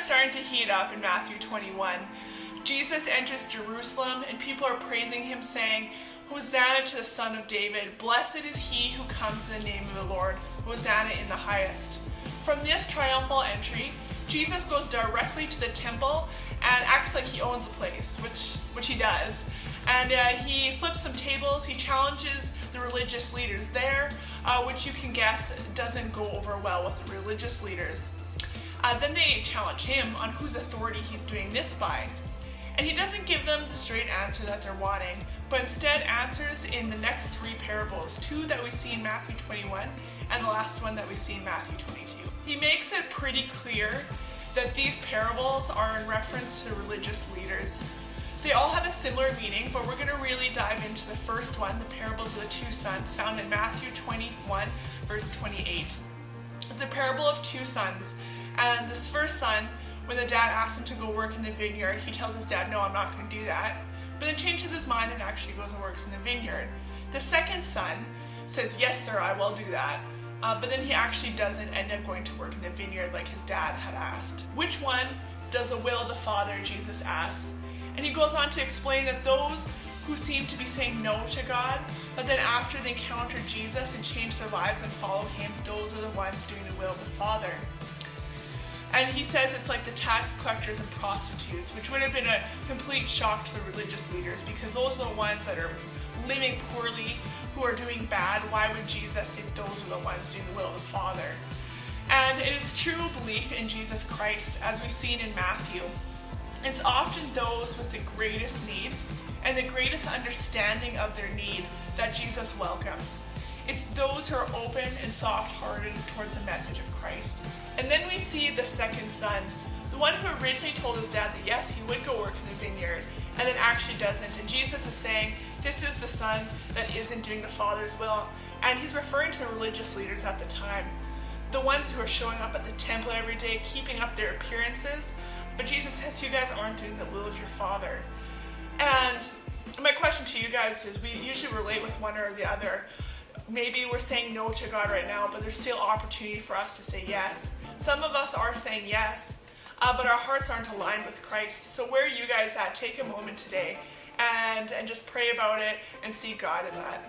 starting to heat up in Matthew 21. Jesus enters Jerusalem and people are praising him, saying, "Hosanna to the Son of David. Blessed is he who comes in the name of the Lord. Hosanna in the highest." From this triumphal entry, Jesus goes directly to the temple and acts like he owns the place, which he does. And he flips some tables. He challenges the religious leaders there, which you can guess doesn't go over well with the religious leaders. Then they challenge him on whose authority he's doing this by. And he doesn't give them the straight answer that they're wanting, but instead answers in the next three parables, two that we see in Matthew 21 and the last one that we see in Matthew 22. He makes it pretty clear that these parables are in reference to religious leaders. They all have a similar meaning, but we're going to really dive into the first one, the parables of the two sons, found in Matthew 21, verse 28. It's a parable of two sons, and this first son, when the dad asks him to go work in the vineyard, he tells his dad, "No, I'm not going to do that," but then changes his mind and actually goes and works in the vineyard. The second son says, "Yes, sir, I will do that," but then he actually doesn't end up going to work in the vineyard like his dad had asked. Which one does the will of the Father, Jesus asks? And he goes on to explain that those who seem to be saying no to God, but then after they encounter Jesus and change their lives and follow him, those are the ones doing the will of the Father. And he says it's like the tax collectors and prostitutes, which would have been a complete shock to the religious leaders, because those are the ones that are living poorly, who are doing bad. Why would Jesus say those are the ones doing the will of the Father? And it's true belief in Jesus Christ, as we've seen in Matthew. It's often those with the greatest need and the greatest understanding of their need that Jesus welcomes. It's those who are open and soft-hearted towards the message of Christ. And then we see the second son, the one who originally told his dad that yes, he would go work in the vineyard, and then actually doesn't. And Jesus is saying, this is the son that isn't doing the Father's will. And he's referring to the religious leaders at the time, the ones who are showing up at the temple every day, keeping up their appearances. But Jesus says, you guys aren't doing the will of your Father. And my question to you guys is, we usually relate with one or the other. Maybe we're saying no to God right now, but there's still opportunity for us to say yes. Some of us are saying yes, but our hearts aren't aligned with Christ. So where are you guys at? Take a moment today and just pray about it and seek God in that.